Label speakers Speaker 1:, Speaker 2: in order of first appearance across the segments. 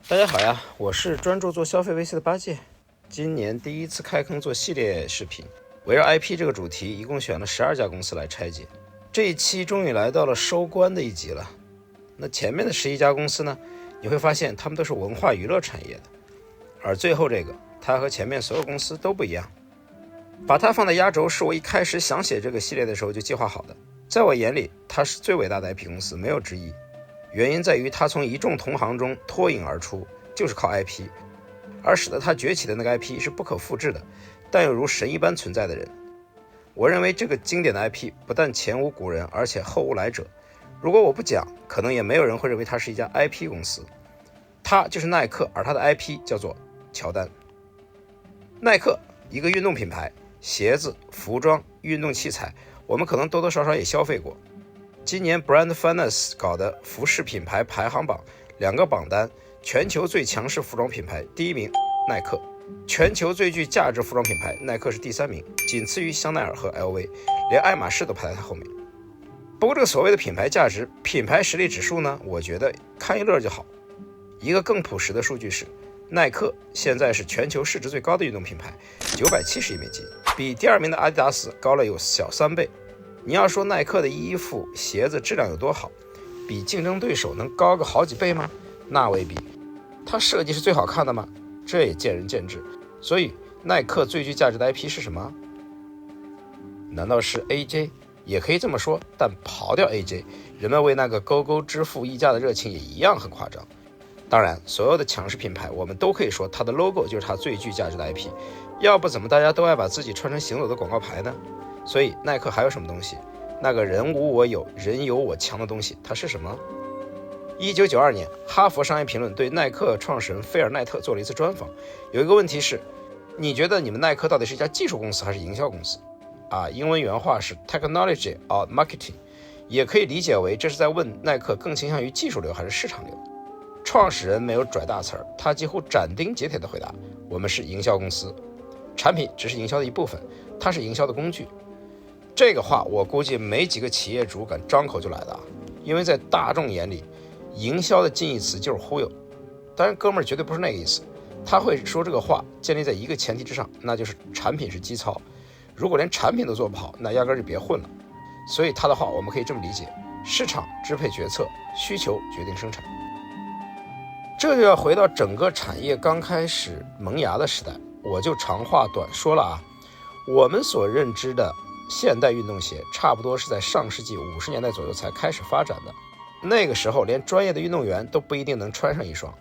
Speaker 1: 大家好呀，我是专注做消费 VC 的八戒，今年第一次开坑做系列视频，围绕 IP 这个主题，一共选了12家公司来拆解。这一期终于来到了收官的一集了。那前面的11家公司呢，你会发现他们都是文化娱乐产业的，而最后这个，它和前面所有公司都不一样。把它放在压轴是我一开始想写这个系列的时候就计划好的，在我眼里，它是最伟大的 IP 公司，没有之一。原因在于它从一众同行中脱颖而出，就是靠 IP， 而使得它崛起的那个 IP 是不可复制的，但又如神一般存在的人。我认为这个经典的 IP 不但前无古人，而且后无来者。如果我不讲，可能也没有人会认为它是一家 IP 公司。它就是耐克，而它的 IP 叫做乔丹。耐克，一个运动品牌，鞋子、服装、运动器材，我们可能多多少少也消费过。今年 Brand Finance 搞的服饰品牌排行榜2个榜单，全球最强势服装品牌第1名耐克，全球最具价值服装品牌耐克是第3名，仅次于香奈儿和 LV， 连爱马仕都排在它后面。不过这个所谓的品牌价值、品牌实力指数呢，我觉得看一乐就好。一个更朴实的数据是，耐克现在是全球市值最高的运动品牌，970亿美金，比第2名的阿迪达斯高了有小3倍。你要说耐克的衣服、鞋子质量有多好，比竞争对手能高个好几倍吗？那未必。它设计是最好看的吗？这也见仁见智。所以耐克最具价值的 IP 是什么？难道是 AJ？ 也可以这么说，但刨掉 AJ， 人们为那个勾勾支付溢价的热情也一样很夸张。当然，所有的强势品牌，我们都可以说它的 logo 就是它最具价值的 IP， 要不怎么大家都爱把自己穿成行走的广告牌呢？所以耐克还有什么东西？那个人无我有，人有我强的东西，它是什么？1992年，哈佛商业评论对耐克创始人菲尔奈特做了一次专访。有一个问题是，你觉得你们耐克到底是一家技术公司还是营销公司？英文原话是 Technology or Marketing， 也可以理解为这是在问耐克更倾向于技术流还是市场流。创始人没有拽大词儿，他几乎斩钉截铁地回答：我们是营销公司，产品只是营销的一部分，它是营销的工具。这个话我估计没几个企业主敢张口就来的，因为在大众眼里，营销的近义词就是忽悠。当然哥们儿绝对不是那个意思，他会说这个话建立在一个前提之上，那就是产品是基操。如果连产品都做不好，那压根儿就别混了。所以他的话我们可以这么理解，市场支配决策，需求决定生产。这就要回到整个产业刚开始萌芽的时代，我就长话短说了我们所认知的现代运动鞋差不多是在上世纪50年代左右才开始发展的，那个时候连专业的运动员都不一定能穿上一双。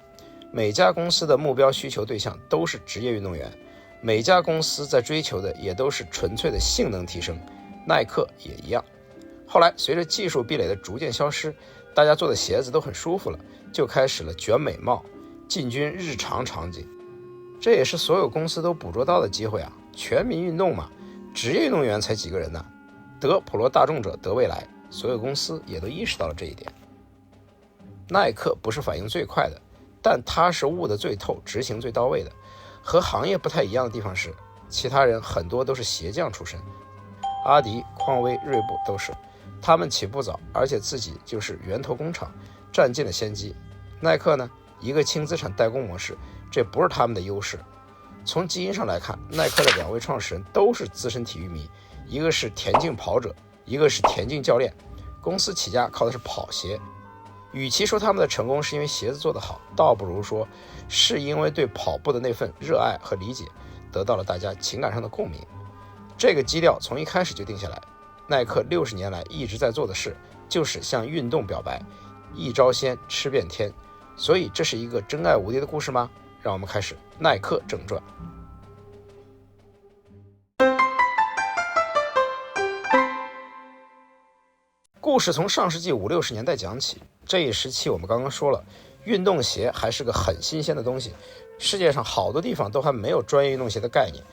Speaker 1: 每家公司的目标需求对象都是职业运动员，每家公司在追求的也都是纯粹的性能提升，耐克也一样。后来随着技术壁垒的逐渐消失，大家做的鞋子都很舒服了，就开始了卷美帽，进军日常场景。这也是所有公司都捕捉到的机会全民运动嘛，职业运动员才几个人呢？得普罗大众者得未来，所有公司也都意识到了这一点。耐克不是反应最快的，但它是悟得最透，执行最到位的。和行业不太一样的地方是，其他人很多都是鞋匠出身，阿迪、匡威、锐步都是，他们起步早，而且自己就是源头工厂，占尽了先机。耐克呢，一个轻资产代工模式，这不是他们的优势。从基因上来看，耐克的2位创始人都是资深体育迷，一个是田径跑者，一个是田径教练。公司起家靠的是跑鞋，与其说他们的成功是因为鞋子做得好，倒不如说是因为对跑步的那份热爱和理解得到了大家情感上的共鸣。这个基调从一开始就定下来。耐克60年来一直在做的事就是向运动表白，一招鲜吃遍天。所以这是一个真爱无敌的故事吗？让我们开始耐克正传。故事从上世纪50、60年代讲起，这一时期我们刚刚说了，运动鞋还是个很新鲜的东西，世界上好多地方都还没有专业运动鞋的概念。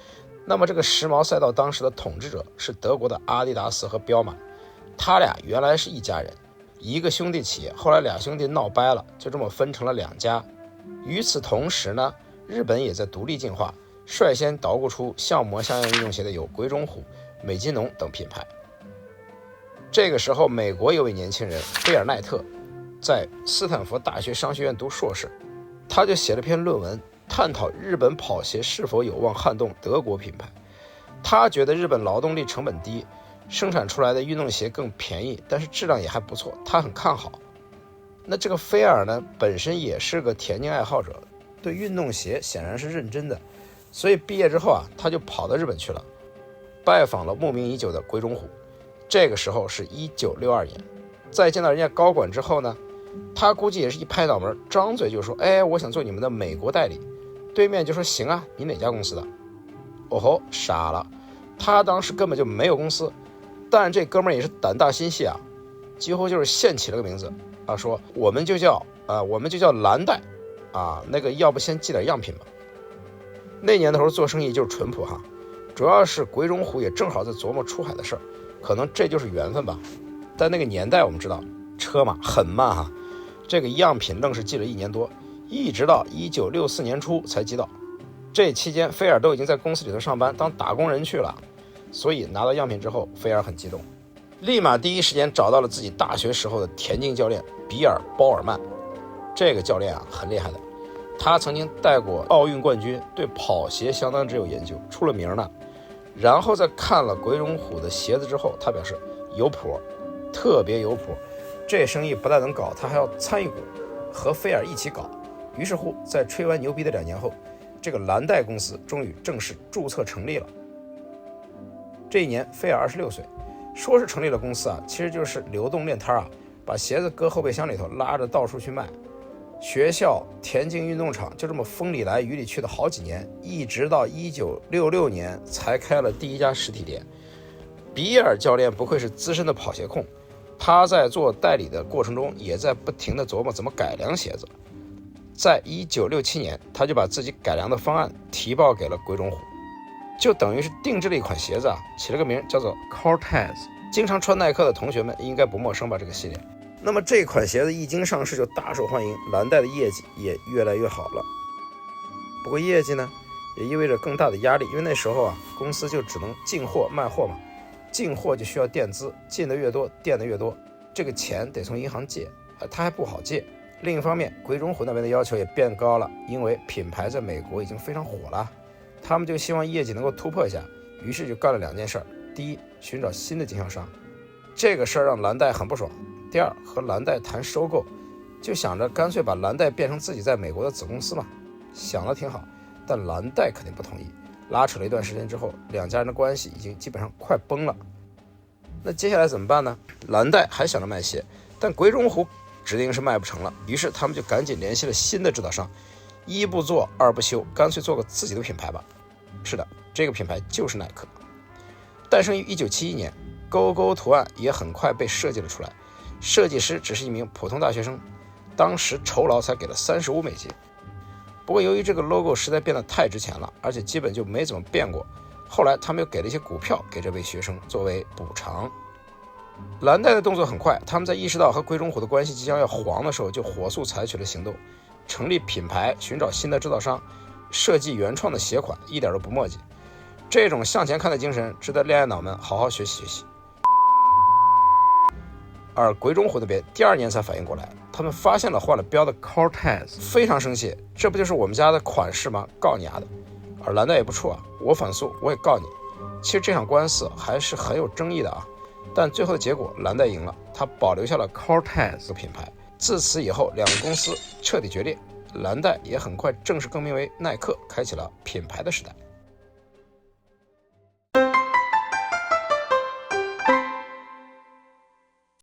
Speaker 1: 那么这个时髦赛道当时的统治者是德国的阿迪达斯和彪马，他俩原来是一家人，一个兄弟企业，后来2兄弟闹掰了，就这么分成了2家。与此同时呢，日本也在独立进化，率先捣鼓出像模像样运动鞋的有鬼冢虎、美津浓等品牌。这个时候，美国有位年轻人贝尔奈特在斯坦福大学商学院读硕士，他就写了篇论文，探讨日本跑鞋是否有望撼动德国品牌。他觉得日本劳动力成本低，生产出来的运动鞋更便宜，但是质量也还不错，他很看好。那这个菲尔呢，本身也是个田径爱好者，对运动鞋显然是认真的，所以毕业之后啊，他就跑到日本去了，拜访了慕名已久的鬼冢虎。这个时候是1962年，在见到人家高管之后呢，他估计也是一拍脑门，张嘴就说：“哎，我想做你们的美国代理。”对面就说：“行啊，你哪家公司的？”哦吼，傻了，他当时根本就没有公司，但这哥们儿也是胆大心细啊，几乎就是现起了个名字啊，说我们就叫蓝带啊，那个要不先寄点样品吧。那年头做生意就是淳朴哈，主要是鬼冢虎也正好在琢磨出海的事儿，可能这就是缘分吧。但那个年代我们知道车嘛很慢哈，这个样品愣是寄了1年多，一直到1964年初才寄到。这期间菲尔都已经在公司里头上班当打工人去了，所以拿到样品之后，菲尔很激动，立马第一时间找到了自己大学时候的田径教练比尔·鲍尔曼。这个教练啊很厉害的，他曾经带过奥运冠军，对跑鞋相当之有研究，出了名呢。然后在看了鬼冢虎的鞋子之后，他表示有谱，特别有谱，这生意不但能搞，他还要参与股，和菲尔一起搞。于是乎在吹完牛逼的2年后，这个蓝带公司终于正式注册成立了。这一年菲尔26岁，说是成立了公司啊，其实就是流动练摊啊，把鞋子搁后备箱里头拉着到处去卖。学校、田径运动场就这么风里来雨里去的好几年，一直到1966年才开了第一家实体店。比尔教练不愧是资深的跑鞋控，他在做代理的过程中也在不停地琢磨怎么改良鞋子。在1967年，他就把自己改良的方案提报给了鬼冢虎，就等于是定制了一款鞋子啊，起了个名叫做 Cortez。 经常穿耐克的同学们应该不陌生吧，这个系列。那么这款鞋子一经上市就大受欢迎，蓝带的业绩也越来越好了。不过业绩呢也意味着更大的压力，因为那时候啊公司就只能进货卖货嘛，进货就需要垫资，进的越多垫的越多，这个钱得从银行借，它还不好借。另一方面，鬼冢虎那边的要求也变高了，因为品牌在美国已经非常火了，他们就希望业绩能够突破一下，于是就干了2件事。第一，寻找新的经销商，这个事儿让蓝带很不爽。第二，和蓝带谈收购，就想着干脆把蓝带变成自己在美国的子公司嘛，想得挺好，但蓝带肯定不同意。拉扯了一段时间之后，2家人的关系已经基本上快崩了。那接下来怎么办呢？蓝带还想着卖鞋，但鬼冢虎指定是卖不成了，于是他们就赶紧联系了新的制造商，一不做二不休，干脆做个自己的品牌吧。是的，这个品牌就是耐克。诞生于1971年，勾勾图案也很快被设计了出来，设计师只是一名普通大学生，当时酬劳才给了$35。不过由于这个 logo 实在变得太值钱了，而且基本就没怎么变过，后来他们又给了一些股票给这位学生作为补偿。蓝带的动作很快，他们在意识到和鬼冢虎的关系即将要黄的时候，就火速采取了行动，成立品牌，寻找新的制造商，设计原创的鞋款，一点都不墨迹。这种向前看的精神值得恋爱脑们好好学习学习。而鬼冢虎那边第2年才反应过来，他们发现了换了标的 Cortez， 非常生气，这不就是我们家的款式吗？告你丫的！而蓝带也不怵啊，我反诉，我也告你。其实这场官司还是很有争议的啊，但最后的结果蓝带赢了，他保留下了 Cortez 品牌。自此以后，2个公司彻底决裂，蓝带也很快正式更名为耐克，开启了品牌的时代。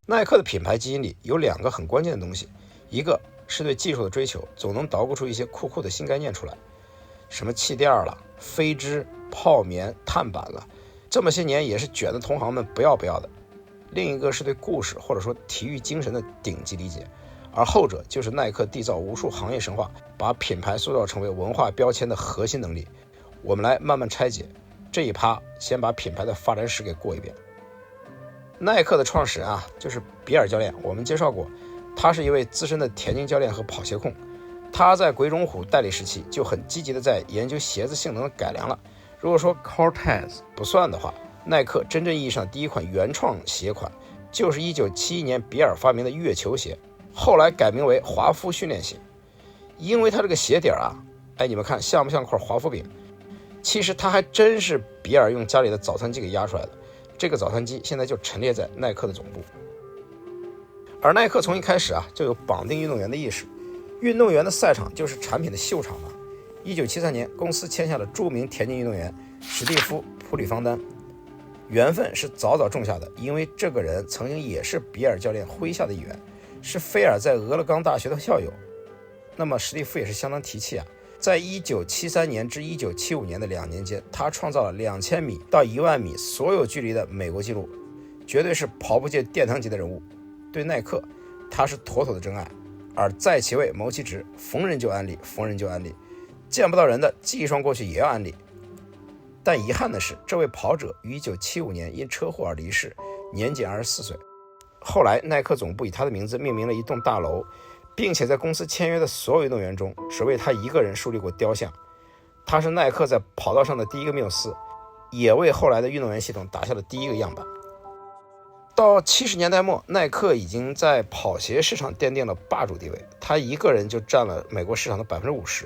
Speaker 1: 耐克的品牌基因里有2个很关键的东西，一个是对技术的追求，总能捣鼓出一些酷酷的新概念出来，什么气垫了、飞织、泡棉、碳板了，这么些年也是卷的同行们不要的。另一个是对故事或者说体育精神的顶级理解，而后者就是耐克缔造无数行业神话，把品牌塑造成为文化标签的核心能力。我们来慢慢拆解这一趴，先把品牌的发展史给过一遍。耐克的创始人啊，就是比尔教练，我们介绍过，他是一位资深的田径教练和跑鞋控。他在鬼冢虎代理时期就很积极的在研究鞋子性能的改良了。如果说 Cortez 不算的话，耐克真正意义上第一款原创鞋款就是1971年比尔发明的月球鞋，后来改名为华夫训练鞋。因为它这个鞋底啊，你们看像不像块华夫饼？其实它还真是比尔用家里的早餐机给压出来的。这个早餐机现在就陈列在耐克的总部。而耐克从一开始啊就有绑定运动员的意识，运动员的赛场就是产品的秀场嘛。1973年，公司签下了著名田径运动员史蒂夫·普里方丹，缘分是早早种下的，因为这个人曾经也是比尔教练麾下的一员，是菲尔在俄勒冈大学的校友。那么史蒂夫也是相当提气啊。在1973年至1975年的2年间，他创造了2000米到10000米所有距离的美国纪录，绝对是跑步界殿堂级的人物。对耐克，他是妥妥的真爱。而在其位谋其职，逢人就安利，逢人就安利，见不到人的寄一双过去也要安利。但遗憾的是，这位跑者于1975年因车祸而离世，年仅24岁。后来耐克总部以他的名字命名了一栋大楼，并且在公司签约的所有运动员中，只为他一个人树立过雕像。他是耐克在跑道上的第一个缪斯，也为后来的运动员系统打下了第一个样板。到70年代末，耐克已经在跑鞋市场奠定了霸主地位，他一个人就占了美国市场的 50%。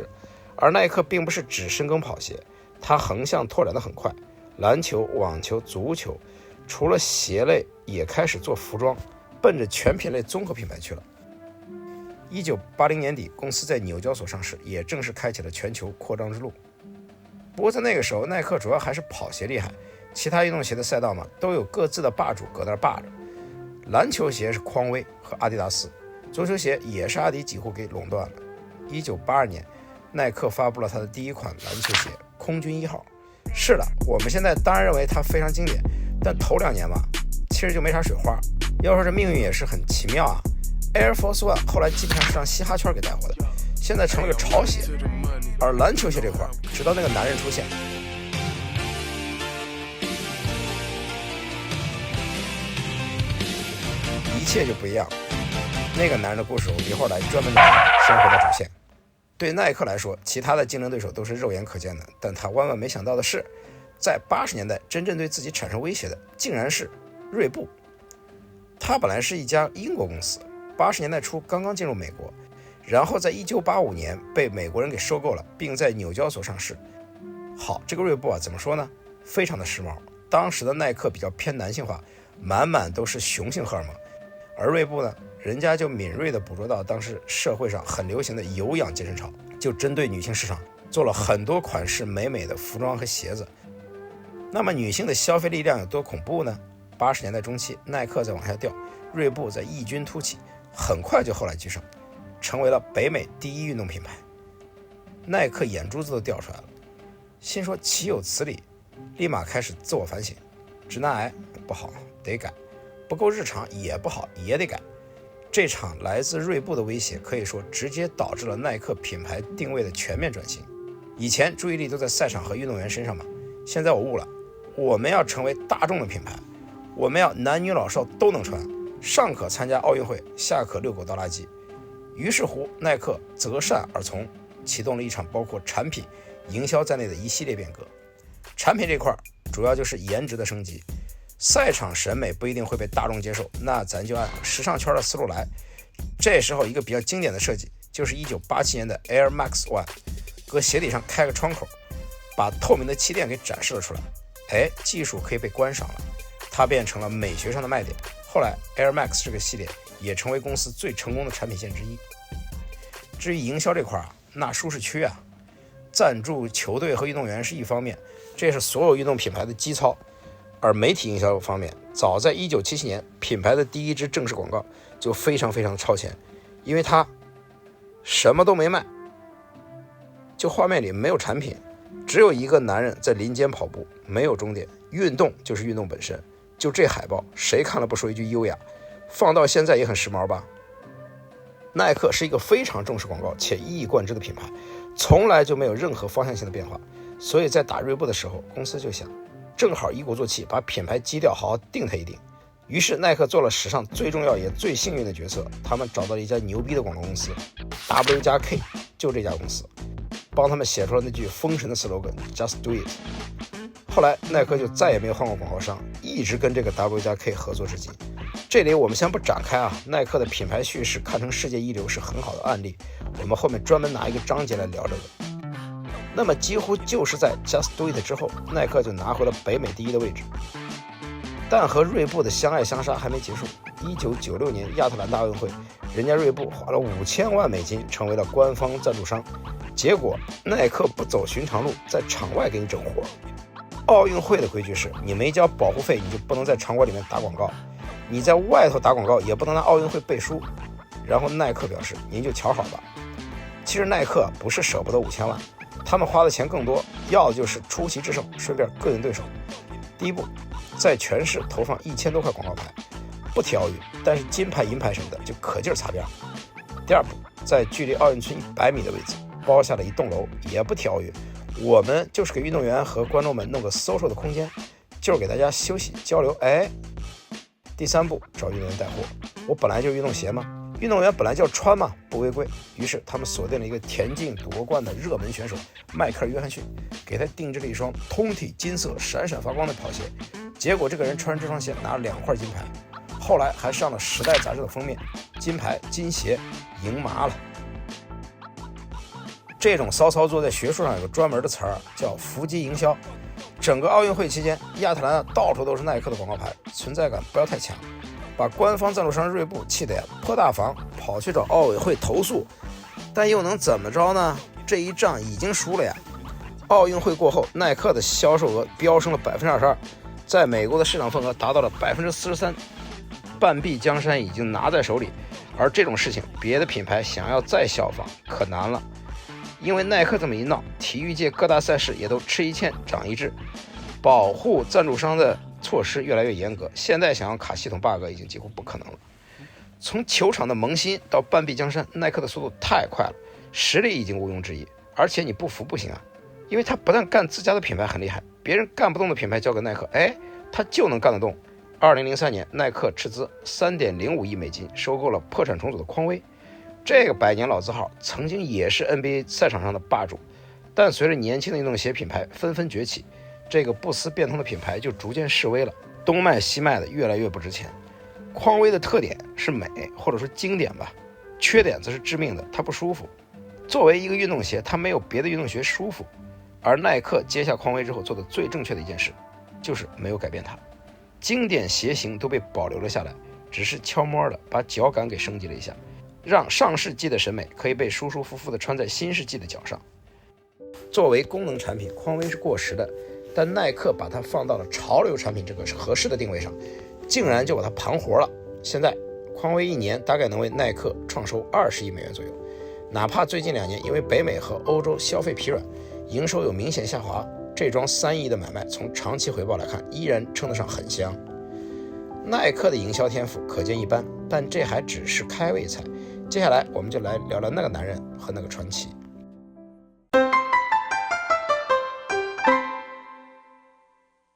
Speaker 1: 而耐克并不是只深耕跑鞋，他横向拓展的很快，篮球、网球、足球，除了鞋类也开始做服装，奔着全品类综合品牌去了。1980年底，公司在纽交所上市，也正式开启了全球扩张之路。不过在那个时候，耐克主要还是跑鞋厉害，其他运动鞋的赛道嘛，都有各自的霸主搁那儿霸着。篮球鞋是匡威和阿迪达斯，足球鞋也是阿迪几乎给垄断了。1982年，耐克发布了他的第一款篮球鞋空军1号。是的，我们现在当然认为它非常经典，但头2年嘛，其实就没啥水花。要说这命运也是很奇妙啊。Air Force One 后来基本上是让嘻哈圈给带火的，现在成了个潮鞋。而篮球鞋这块，直到那个男人出现，一切就不一样。那个男人的故事我们一会儿来专门聊，先回到主线。对耐克来说，其他的竞争对手都是肉眼可见的，但他万万没想到的是，在80年代真正对自己产生威胁的竟然是锐步。它本来是一家英国公司，80年代初刚刚进入美国，然后在1985年被美国人给收购了，并在纽交所上市。好，这个锐步啊，怎么说呢？非常的时髦。当时的耐克比较偏男性化，满满都是雄性荷尔蒙，而锐步呢，人家就敏锐地捕捉到当时社会上很流行的有氧健身潮，就针对女性市场做了很多款式美美的服装和鞋子。那么女性的消费力量有多恐怖呢？80年代中期，耐克在往下掉，锐步在异军突起，很快就后来居上，成为了北美第一运动品牌。耐克眼珠子都掉出来了，心说岂有此理，立马开始自我反省，直男癌不好得改，不够日常也不好也得改。这场来自锐步的威胁可以说直接导致了耐克品牌定位的全面转型。以前注意力都在赛场和运动员身上嘛，现在我悟了，我们要成为大众的品牌，我们要男女老少都能穿，上可参加奥运会，下可遛狗倒垃圾。于是乎，耐克择善而从，启动了一场包括产品、营销在内的一系列变革。产品这块主要就是颜值的升级，赛场审美不一定会被大众接受，那咱就按时尚圈的思路来。这时候一个比较经典的设计就是1987年的 Air Max One， 搁鞋底上开个窗口，把透明的气垫给展示了出来。技术可以被观赏了，它变成了美学上的卖点。后来 Air Max 这个系列也成为公司最成功的产品线之一。至于营销这块那舒适区啊，赞助球队和运动员是一方面，这是所有运动品牌的基操。而媒体营销方面，早在1977年，品牌的第一支正式广告就非常非常超前，因为它什么都没卖，就画面里没有产品，只有一个男人在林间跑步，没有终点，运动就是运动本身。就这海报，谁看了不说一句优雅？放到现在也很时髦吧？耐克是一个非常重视广告且一以贯之的品牌，从来就没有任何方向性的变化。所以在打锐步的时候，公司就想，正好一鼓作气把品牌基调好好定它一定。于是耐克做了史上最重要也最幸运的决策，他们找到了一家牛逼的广告公司 W+K， 就这家公司帮他们写出了那句封神的 slogan Just Do It。 后来耐克就再也没有换过广告商，一直跟这个 W+K 合作至今。这里我们先不展开啊，耐克的品牌叙事看成世界一流是很好的案例，我们后面专门拿一个章节来聊这个。那么几乎就是在 Just Do It 之后，耐克就拿回了北美第一的位置。但和锐步的相爱相杀还没结束。1996年亚特兰大奥运会，人家锐步花了5000万美金成为了官方赞助商，结果耐克不走寻常路，在场外给你整活。奥运会的规矩是，你没交保护费，你就不能在场馆里面打广告，你在外头打广告也不能拿奥运会背书。然后耐克表示，您就瞧好吧。其实耐克不是舍不得5000万，他们花的钱更多，要的就是出奇制胜，顺便膈应对手。第一步，在全市投放1000多块广告牌，不提奥运，但是金牌银牌什么的就可劲儿擦边。第二步，在距离奥运村100米的位置包下了一栋楼，也不提奥运，我们就是给运动员和观众们弄个 social 的空间，就是给大家休息交流。第三步，找运动员带货。我本来就是运动鞋嘛，运动员本来就要穿嘛，不违规。于是他们锁定了一个田径夺冠的热门选手迈克尔·约翰逊，给他定制了一双通体金色闪闪发光的跑鞋。结果这个人穿着这双鞋拿了2块金牌，后来还上了《时代》杂志的封面，金牌金鞋赢麻了。这种骚操作在学术上有个专门的词儿叫伏击营销。整个奥运会期间，亚特兰大到处都是耐克的广告牌，存在感不要太强，把官方赞助商锐步气得破大防，跑去找奥委会投诉。但又能怎么着呢？这一仗已经输了呀。奥运会过后，耐克的销售额飙升了22%，在美国的市场份额达到了43%，半壁江山已经拿在手里。而这种事情，别的品牌想要再效仿可难了。因为耐克这么一闹，体育界各大赛事也都吃一堑长一智，保护赞助商的措施越来越严格，现在想要卡系统 bug 已经几乎不可能了。从球场的萌新到半壁江山，耐克的速度太快了，实力已经毋庸置疑。而且你不服不行啊，因为他不但干自家的品牌很厉害，别人干不动的品牌交给耐克，他就能干得动。2003年，耐克斥资3.05亿美金收购了破产重组的匡威。这个百年老字号曾经也是 NBA 赛场上的霸主，但随着年轻的运动鞋品牌纷纷崛起，这个不思变通的品牌就逐渐式微了，东卖西卖的越来越不值钱。匡威的特点是美，或者说经典吧，缺点则是致命的，它不舒服。作为一个运动鞋，它没有别的运动鞋舒服。而耐克接下匡威之后做的最正确的一件事，就是没有改变它，经典鞋型都被保留了下来，只是悄摸的把脚感给升级了一下，让上世纪的审美可以被舒舒服服的穿在新世纪的脚上。作为功能产品，匡威是过时的，但耐克把它放到了潮流产品这个合适的定位上，竟然就把它盘活了。现在匡威一年大概能为耐克创收20亿美元左右，哪怕最近2年因为北美和欧洲消费疲软，营收有明显下滑，这桩3亿的买卖从长期回报来看依然称得上很香。耐克的营销天赋可见一斑，但这还只是开胃菜。接下来我们就来聊聊那个男人和那个传奇。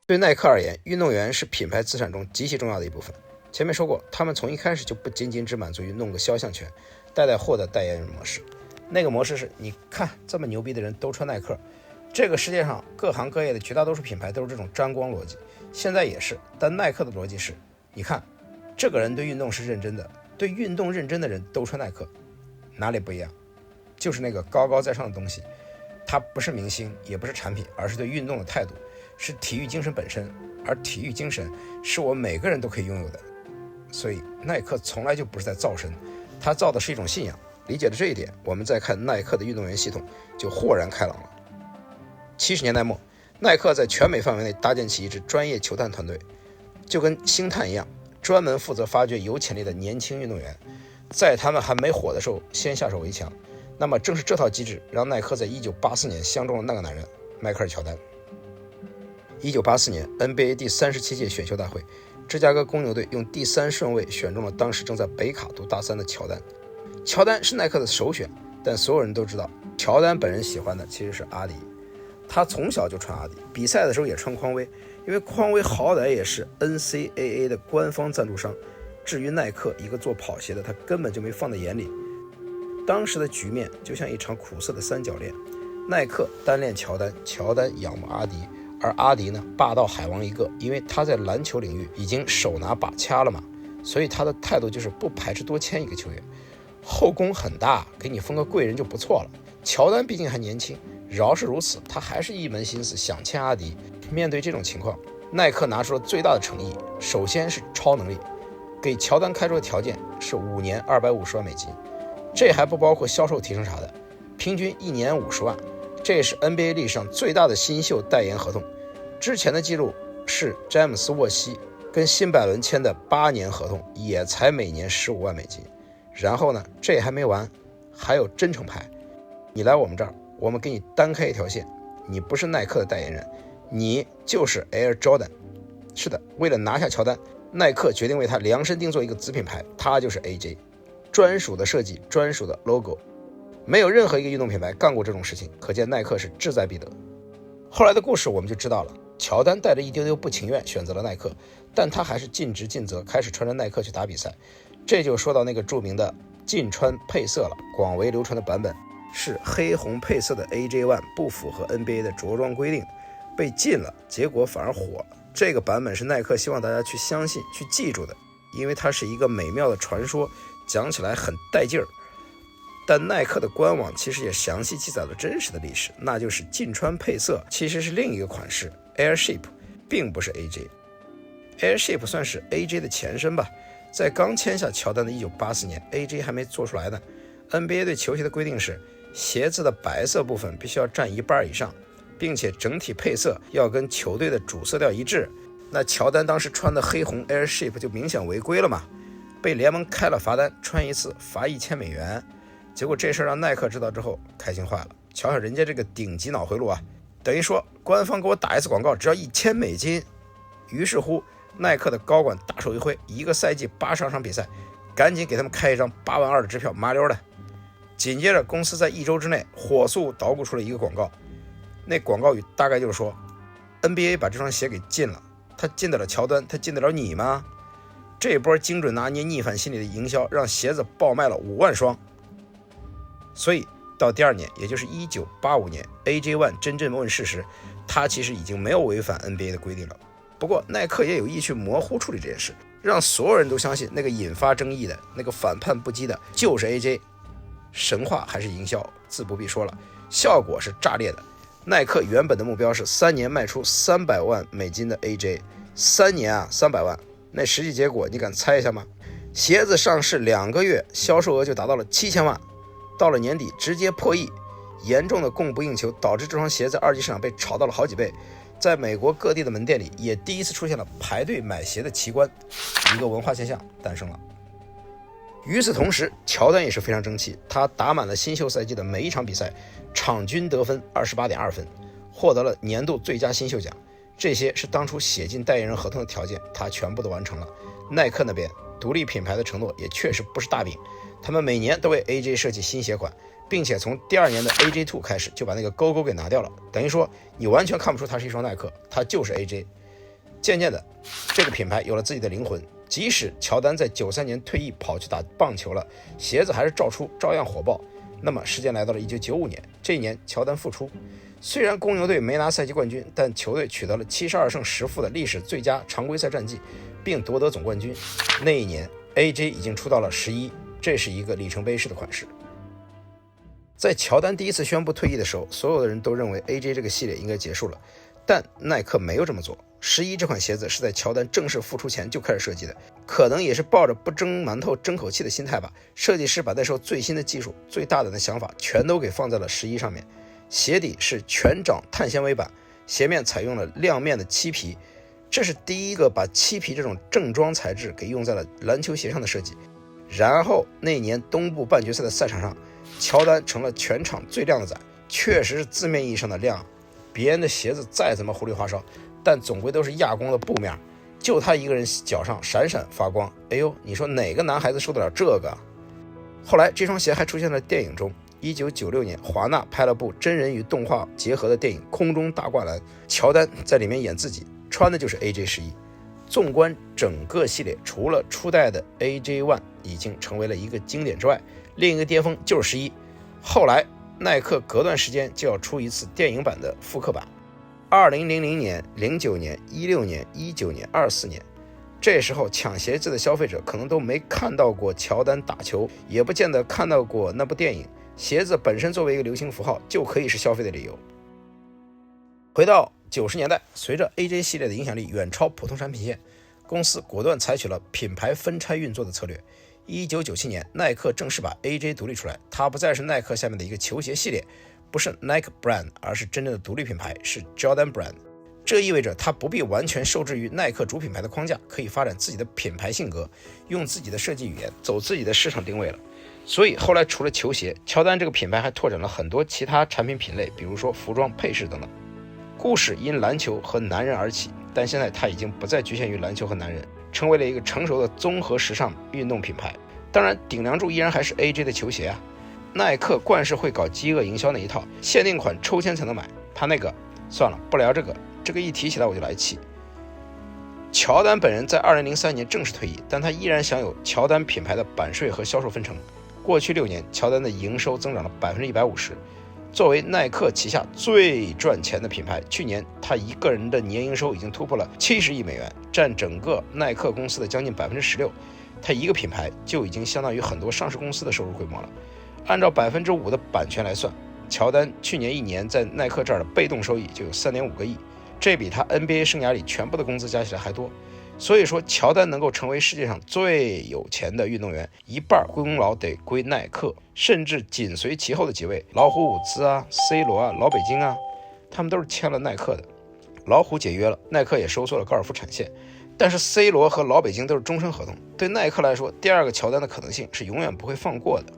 Speaker 1: 对耐克而言，运动员是品牌资产中极其重要的一部分。前面说过，他们从一开始就不仅仅只满足于弄个肖像权、带货的代言人模式。那个模式是，你看这么牛逼的人都穿耐克，这个世界上各行各业的绝大多数品牌都是这种沾光逻辑，现在也是。但耐克的逻辑是，你看这个人对运动是认真的，对运动认真的人都穿耐克，哪里不一样？就是那个高高在上的东西，它不是明星，也不是产品，而是对运动的态度，是体育精神本身。而体育精神是我们每个人都可以拥有的。所以耐克从来就不是在造神，它造的是一种信仰。理解了这一点，我们再看耐克的运动员系统就豁然开朗了。70年代末，耐克在全美范围内搭建起一支专业球探团队，就跟星探一样，专门负责发掘有潜力的年轻运动员，在他们还没火的时候先下手为强。那么正是这套机制让耐克在1984年相中了那个男人迈克尔·乔丹。1984年 NBA 第37届选秀大会，芝加哥公牛队用第3顺位选中了当时正在北卡读大3的乔丹。乔丹是耐克的首选，但所有人都知道，乔丹本人喜欢的其实是阿迪。他从小就穿阿迪，比赛的时候也穿匡威，因为匡威好歹也是 NCAA 的官方赞助商。至于耐克一个做跑鞋的，他根本就没放在眼里。当时的局面就像一场苦涩的三角恋，耐克单恋乔丹，乔丹仰慕阿迪，而阿迪呢霸道海王一个，因为他在篮球领域已经手拿把掐了嘛，所以他的态度就是不排斥多签一个球员，后宫很大，给你封个贵人就不错了。乔丹毕竟还年轻，饶是如此，他还是一门心思想签阿迪。面对这种情况，耐克拿出了最大的诚意，首先是超能力，给乔丹开出的条件是5年250万美金，这还不包括销售提成啥的，平均1年50万，这也是 NBA 历史上最大的新秀代言合同。之前的记录是詹姆斯沃西跟辛百伦签的8年合同，也才每年15万美金。然后呢，这还没完，还有真诚派，你来我们这儿，我们给你单开一条线，你不是耐克的代言人，你就是 Air Jordan。 是的，为了拿下乔丹，耐克决定为他量身定做一个子品牌，他就是 AJ， 专属的设计，专属的 logo， 没有任何一个运动品牌干过这种事情，可见耐克是志在必得。后来的故事我们就知道了，乔丹带着一丢丢不情愿选择了耐克，但他还是尽职尽责，开始穿着耐克去打比赛。这就说到那个著名的禁穿配色了，广为流传的版本是黑红配色的 AJ1 不符合 NBA 的着装规定，被禁了，结果反而火了。这个版本是耐克希望大家去相信去记住的，因为它是一个美妙的传说，讲起来很带劲儿。但耐克的官网其实也详细记载了真实的历史，那就是禁穿配色其实是另一个款式 Airship， 并不是 AJ。 Airship 算是 AJ 的前身吧，在刚签下乔丹的1984年 AJ 还没做出来呢。 NBA 对球鞋的规定是鞋子的白色部分必须要占1半以上，并且整体配色要跟球队的主色调一致。那乔丹当时穿的黑红 Airship 就明显违规了嘛，被联盟开了罚单，穿一次罚$1000。结果这事让耐克知道之后开心坏了，瞧瞧人家这个顶级脑回路啊，等于说官方给我打一次广告只要$1000。于是乎耐克的高管大手一挥，一个赛季82场比赛，赶紧给他们开一张8万2的支票，麻溜的。紧接着公司在1周之内火速捣鼓出了一个广告，那广告语大概就是说 NBA 把这双鞋给禁了，他禁得了乔丹，他禁得了你吗？这波精准拿捏逆反心理的营销让鞋子爆卖了5万双。所以到第2年，也就是1985年 AJ1 真正问世时，他其实已经没有违反 NBA 的规定了。不过耐克也有意去模糊处理这件事，让所有人都相信那个引发争议的那个反叛不羁的就是 AJ。 神话还是营销，自不必说了，效果是炸裂的。耐克原本的目标是3年卖出300万美金的 AJ，3年啊300万，那实际结果你敢猜一下吗？鞋子上市2个月，销售额就达到了7000万，到了年底直接破亿，严重的供不应求导致这双鞋在2级市场被炒到了好几倍，在美国各地的门店里也第一次出现了排队买鞋的奇观，一个文化现象诞生了。与此同时，乔丹也是非常争气，他打满了新秀赛季的每一场比赛，场均得分28.2分，获得了年度最佳新秀奖。这些是当初写进代言人合同的条件，他全部都完成了。耐克那边独立品牌的承诺也确实不是大饼，他们每年都为 AJ 设计新鞋款，并且从第2年的 AJ2 开始就把那个勾勾给拿掉了，等于说你完全看不出它是一双耐克，它就是 AJ。 渐渐的这个品牌有了自己的灵魂，即使乔丹在93年退役跑去打棒球了，鞋子还是照出，照样火爆。那么时间来到了1995年，这一年乔丹复出，虽然公牛队没拿赛季冠军，但球队取得了72胜10负的历史最佳常规赛战绩，并夺得总冠军。那一年 AJ 已经出到了11，这是一个里程碑式的款式。在乔丹第一次宣布退役的时候，所有的人都认为 AJ 这个系列应该结束了，但耐克没有这么做。11这款鞋子是在乔丹正式复出前就开始设计的，可能也是抱着不蒸馒头争口气的心态吧。设计师把那时候最新的技术、最大胆的想法全都给放在了11上面。鞋底是全掌碳纤维板，鞋面采用了亮面的漆皮，这是第一个把漆皮这种正装材质给用在了篮球鞋上的设计。然后那年东部半决赛的赛场上，乔丹成了全场最靓的仔，确实是字面意义上的亮。别人的鞋子再怎么糊里花哨，但总归都是亚光的布面，就他一个人脚上闪闪发光。哎呦，你说哪个男孩子受得了这个？后来这双鞋还出现在电影中。1996年，华纳拍了部真人与动画结合的电影《空中大灌篮》，乔丹在里面演自己，穿的就是 AJ11。纵观整个系列，除了初代的 AJ1 已经成为了一个经典之外，另一个巅峰就是11。后来耐克隔段时间就要出一次电影版的复刻版，2000年、09年、16年、19年、24年，这时候抢鞋子的消费者可能都没看到过乔丹打球，也不见得看到过那部电影，鞋子本身作为一个流行符号就可以是消费的理由。回到90年代，随着 AJ 系列的影响力远超普通产品线，公司果断采取了品牌分拆运作的策略。1997年，耐克正式把 AJ 独立出来，它不再是耐克下面的一个球鞋系列，不是 Nike Brand， 而是真正的独立品牌，是 Jordan Brand。这意味着它不必完全受制于耐克主品牌的框架，可以发展自己的品牌性格，用自己的设计语言，走自己的市场定位了。所以后来除了球鞋，乔丹这个品牌还拓展了很多其他产品品类，比如说服装、配饰等等。故事因篮球和男人而起，但现在它已经不再局限于篮球和男人，成为了一个成熟的综合时尚运动品牌。当然顶梁柱依然还是 AJ 的球鞋啊。耐克惯是会搞饥饿营销那一套，限定款抽签才能买，他那个算了，不聊这个一提起来我就来气。乔丹本人在2003年正式退役，但他依然享有乔丹品牌的版税和销售分成。过去6年，乔丹的营收增长了150%。作为耐克旗下最赚钱的品牌，去年他一个人的年营收已经突破了70亿美元，占整个耐克公司的将近16%。他一个品牌就已经相当于很多上市公司的收入规模了。按照5%的版权来算，乔丹去年1年在耐克这儿的被动收益就有3.5个亿，这比他 NBA 生涯里全部的工资加起来还多。所以说，乔丹能够成为世界上最有钱的运动员，一半归功劳得归耐克，甚至紧随其后的几位，老虎伍兹啊、C 罗啊、老北京啊，他们都是签了耐克的。老虎解约了，耐克也收缩了高尔夫产线，但是 C 罗和老北京都是终身合同，对耐克来说，第二个乔丹的可能性是永远不会放过的。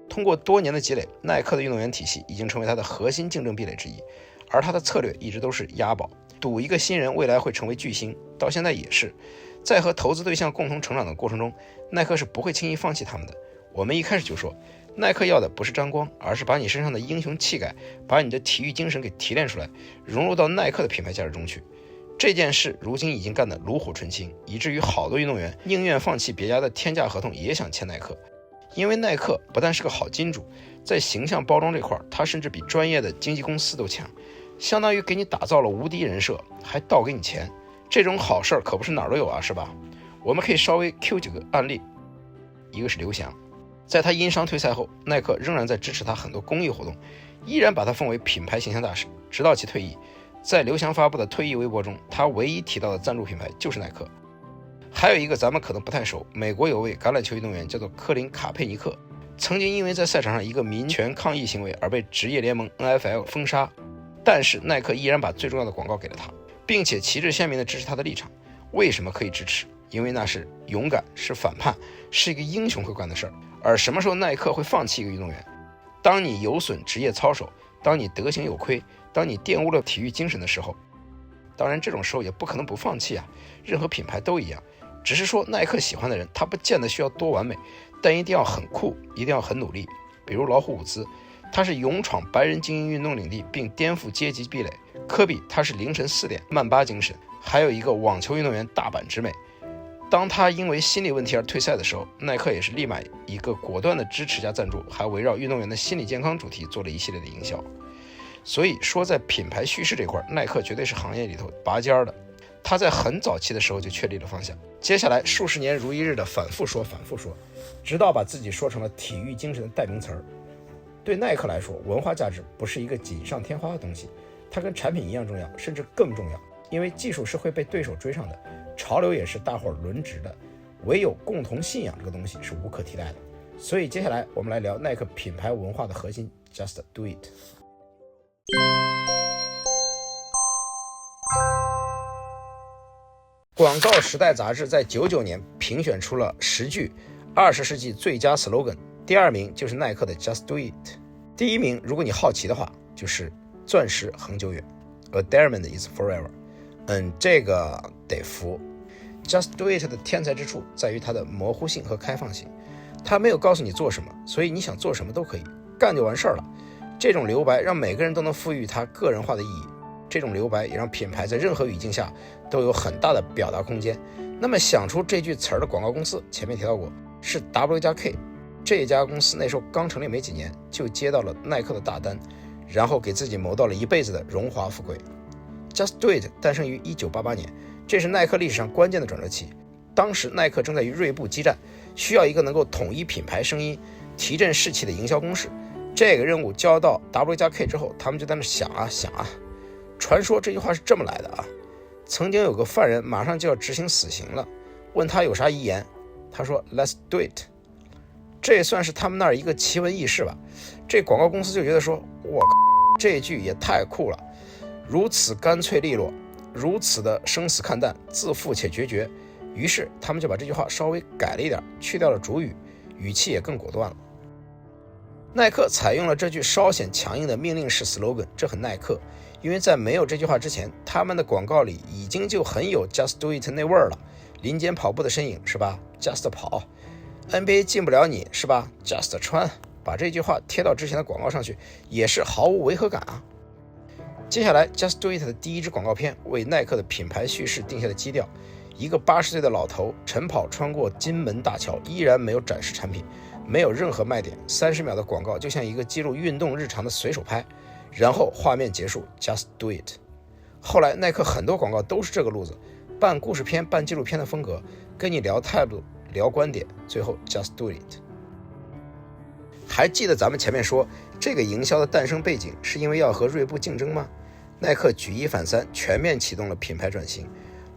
Speaker 1: 通过多年的积累，耐克的运动员体系已经成为他的核心竞争壁垒之一，而他的策略一直都是押宝，赌一个新人未来会成为巨星，到现在也是。在和投资对象共同成长的过程中，耐克是不会轻易放弃他们的。我们一开始就说，耐克要的不是沾光，而是把你身上的英雄气概，把你的体育精神给提炼出来，融入到耐克的品牌价值中去。这件事如今已经干得炉火纯青，以至于好多运动员宁愿放弃别家的天价合同，也想签耐克。因为耐克不但是个好金主，在形象包装这块，它甚至比专业的经纪公司都强，相当于给你打造了无敌人设，还倒给你钱。这种好事可不是哪儿都有啊，是吧？我们可以稍微 Q 几个案例。一个是刘翔，在他因伤退赛后，耐克仍然在支持他很多公益活动，依然把他奉为品牌形象大使，直到其退役。在刘翔发布的退役微博中，他唯一提到的赞助品牌就是耐克。还有一个咱们可能不太熟，美国有位橄榄球运动员叫做科林·卡佩尼克，曾经因为在赛场上一个民权抗议行为而被职业联盟 NFL 封杀，但是耐克依然把最重要的广告给了他，并且旗帜鲜明地支持他的立场。为什么可以支持？因为那是勇敢，是反叛，是一个英雄会干的事儿。而什么时候耐克会放弃一个运动员？当你有损职业操守，当你德行有亏，当你玷污了体育精神的时候。当然这种时候也不可能不放弃啊，任何品牌都一样，只是说耐克喜欢的人他不见得需要多完美，但一定要很酷，一定要很努力。比如老虎伍兹，他是勇闯白人精英运动领地并颠覆阶级壁垒；科比他是凌晨4点曼巴精神；还有一个网球运动员大阪直美，当他因为心理问题而退赛的时候，耐克也是立马一个果断的支持加赞助，还围绕运动员的心理健康主题做了一系列的营销。所以说在品牌叙事这块，耐克绝对是行业里头拔尖的。他在很早期的时候就确立了方向，接下来数十年如一日的反复说，直到把自己说成了体育精神的代名词儿。对耐克来说，文化价值不是一个锦上添花的东西，它跟产品一样重要，甚至更重要。因为技术是会被对手追上的，潮流也是大伙儿轮值的，唯有共同信仰这个东西是无可替代的。所以接下来我们来聊耐克品牌文化的核心 Just Do It。广告时代杂志在99年评选出了10句20世纪最佳 slogan， 第2名就是耐克的 Just Do It， 第1名如果你好奇的话就是钻石恒久远 A Diamond is Forever。 这个得服。 Just Do It 的天才之处在于它的模糊性和开放性，它没有告诉你做什么，所以你想做什么都可以，干就完事儿了。这种留白让每个人都能赋予它个人化的意义，这种留白也让品牌在任何语境下都有很大的表达空间。那么想出这句词儿的广告公司，前面提到过是 W+K， 这家公司那时候刚成立没几年，就接到了耐克的大单，然后给自己谋到了一辈子的荣华富贵。Just Do It 诞生于1988年，这是耐克历史上关键的转折期。当时耐克正在与锐步激战，需要一个能够统一品牌声音、提振士气的营销公式。这个任务交到 W+K 之后，他们就在那想啊。传说这句话是这么来的啊：曾经有个犯人马上就要执行死刑了，问他有啥遗言，他说 Let's do it。 这也算是他们那儿一个奇闻异事吧。这广告公司就觉得说，我靠，这句也太酷了，如此干脆利落，如此的生死看淡，自负且决绝。于是他们就把这句话稍微改了一点，去掉了主语，语气也更果断了。耐克采用了这句稍显强硬的命令式 slogan， 这很耐克，因为在没有这句话之前，他们的广告里已经就很有 Just Do It 那味儿了。林间跑步的身影是吧 ？Just 跑。NBA 进不了你是吧 ？Just 穿。把这句话贴到之前的广告上去，也是毫无违和感啊。接下来 Just Do It 的第一支广告片为耐克的品牌叙事定下了基调。一个80岁的老头晨跑穿过金门大桥，依然没有展示产品，没有任何卖点，30秒的广告就像一个记录运动日常的随手拍，然后画面结束 Just Do It。 后来耐克很多广告都是这个路子，半故事片半纪录片的风格，跟你聊态度聊观点，最后 Just Do It。 还记得咱们前面说这个营销的诞生背景是因为要和锐步竞争吗？耐克举一反三，全面启动了品牌转型，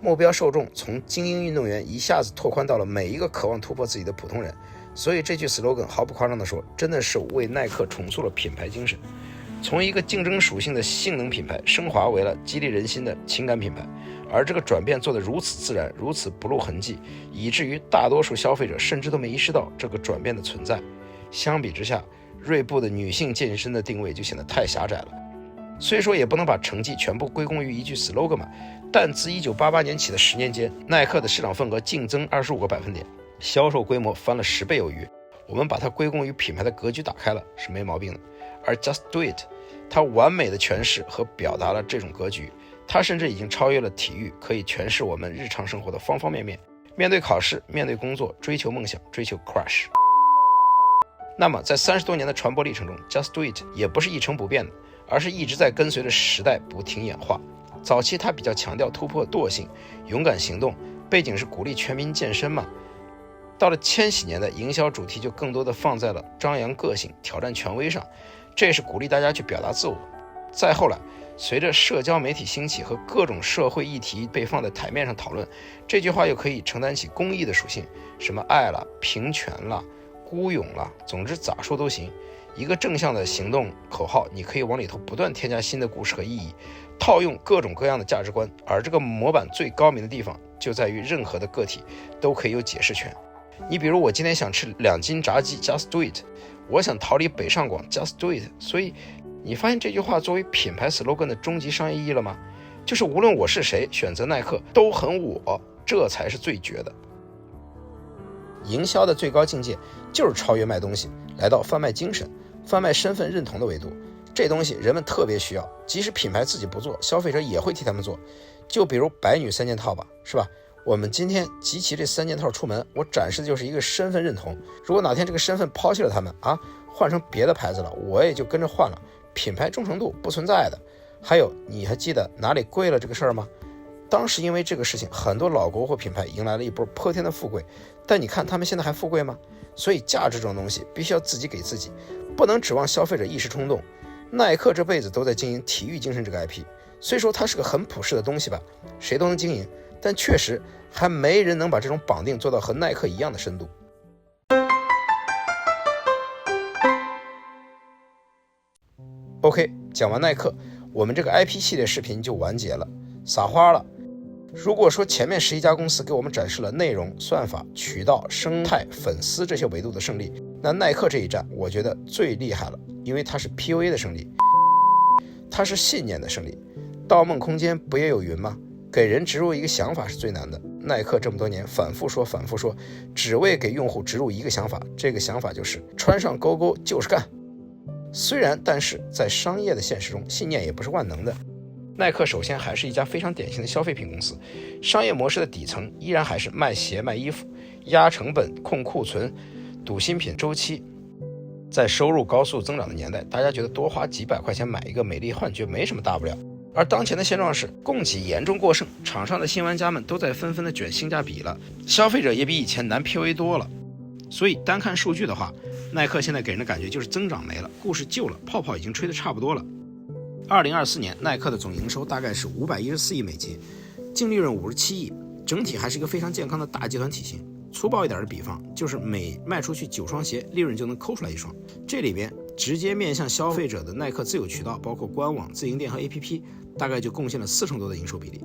Speaker 1: 目标受众从精英运动员一下子拓宽到了每一个渴望突破自己的普通人。所以这句 slogan 毫不夸张地说，真的是为耐克重塑了品牌精神，从一个竞争属性的性能品牌升华为了激励人心的情感品牌。而这个转变做得如此自然，如此不露痕迹，以至于大多数消费者甚至都没意识到这个转变的存在。相比之下，锐步的女性健身的定位就显得太狭窄了。虽说也不能把成绩全部归功于一句 slogan 嘛，但自1988年起的10年间，耐克的市场份额净增25个百分点，销售规模翻了10倍有余。我们把它归功于品牌的格局打开了是没毛病的。而 Just Do It 它完美的诠释和表达了这种格局，它甚至已经超越了体育，可以诠释我们日常生活的方方面面。面对考试，面对工作，追求梦想，追求 crush。 那么在30多年的传播历程中， Just Do It 也不是一成不变的，而是一直在跟随着时代不停演化。早期它比较强调突破惰性，勇敢行动，背景是鼓励全民健身嘛。到了千禧年代，营销主题就更多的放在了张扬个性、挑战权威上，这是鼓励大家去表达自我。再后来，随着社交媒体兴起和各种社会议题被放在台面上讨论，这句话又可以承担起公益的属性，什么爱了、平权了、孤勇了，总之咋说都行。一个正向的行动口号，你可以往里头不断添加新的故事和意义，套用各种各样的价值观。而这个模板最高明的地方就在于任何的个体都可以有解释权。你比如我今天想吃2斤炸鸡 Just Do It， 我想逃离北上广 Just Do It。 所以你发现这句话作为品牌 slogan 的终极商业意义了吗？就是无论我是谁，选择耐克都很我，这才是最绝的。营销的最高境界就是超越卖东西，来到贩卖精神、贩卖身份认同的维度。这东西人们特别需要，即使品牌自己不做，消费者也会替他们做。就比如白女3件套吧，是吧？我们今天集齐这3件套出门，我展示的就是一个身份认同。如果哪天这个身份抛弃了他们啊，换成别的牌子了，我也就跟着换了，品牌忠诚度不存在的。还有，你还记得哪里贵了这个事儿吗？当时因为这个事情，很多老国货品牌迎来了一波泼天的富贵，但你看他们现在还富贵吗？所以价值这种东西必须要自己给自己，不能指望消费者一时冲动。耐克这辈子都在经营体育精神这个 IP， 虽说它是个很普世的东西吧，谁都能经营，但确实还没人能把这种绑定做到和耐克一样的深度。OK， 讲完耐克，我们这个 IP 系列视频就完结了，撒花了。如果说前面11家公司给我们展示了内容、算法、渠道、生态、粉丝这些维度的胜利，那耐克这一战我觉得最厉害了，因为它是 PUA 的胜利，它是信念的胜利。盗梦空间不也有云吗？给人植入一个想法是最难的，耐克这么多年反复说，只为给用户植入一个想法，这个想法就是穿上勾勾就是干。虽然但是在商业的现实中，信念也不是万能的。耐克首先还是一家非常典型的消费品公司，商业模式的底层依然还是卖鞋卖衣服，压成本控库存赌新品周期。在收入高速增长的年代，大家觉得多花几百块钱买一个美丽幻觉没什么大不了，而当前的现状是，供给严重过剩，场上的新玩家们都在纷纷的卷性价比了，消费者也比以前难 PUA 多了。所以单看数据的话，耐克现在给人的感觉就是增长没了，故事旧了，泡泡已经吹得差不多了。2024年耐克的总营收大概是514亿美金，净利润57亿，整体还是一个非常健康的大集团体系。粗暴一点的比方，就是每卖出去9双鞋，利润就能抠出来1双。这里边直接面向消费者的耐克自有渠道，包括官网、自营店和 APP， 大概就贡献了40%多的营收比例。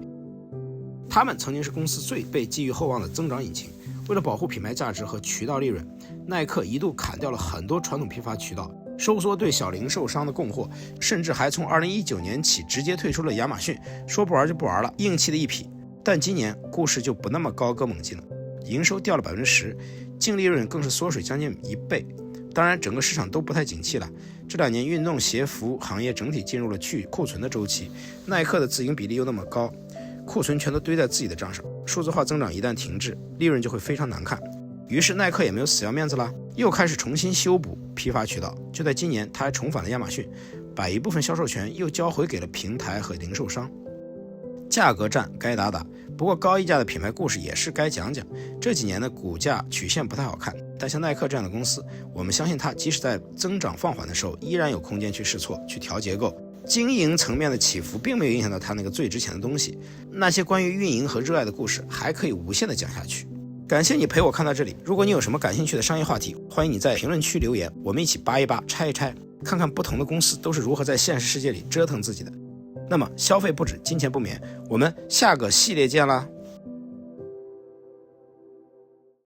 Speaker 1: 他们曾经是公司最被寄予厚望的增长引擎。为了保护品牌价值和渠道利润，耐克一度砍掉了很多传统批发渠道，收缩对小零售商的供货，甚至还从2019年起直接退出了亚马逊，说不玩就不玩了，硬气的一批。但今年故事就不那么高歌猛进了，营收掉了10%，净利润更是缩水将近1倍。当然整个市场都不太景气了，这2年运动鞋服行业整体进入了去库存的周期，耐克的自营比例又那么高，库存全都堆在自己的账上，数字化增长一旦停滞，利润就会非常难看。于是耐克也没有死要面子了，又开始重新修补批发渠道。就在今年，他还重返了亚马逊，把一部分销售权又交回给了平台和零售商。价格战该打打，不过高溢价的品牌故事也是该讲讲。这几年的股价曲线不太好看，但像耐克这样的公司，我们相信它即使在增长放缓的时候，依然有空间去试错，去调结构。经营层面的起伏并没有影响到它那个最值钱的东西，那些关于运营和热爱的故事还可以无限的讲下去。感谢你陪我看到这里，如果你有什么感兴趣的商业话题，欢迎你在评论区留言，我们一起扒一扒，拆一拆，看看不同的公司都是如何在现实世界里折腾自己的。那么消费不止，金钱不眠，我们下个系列见啦！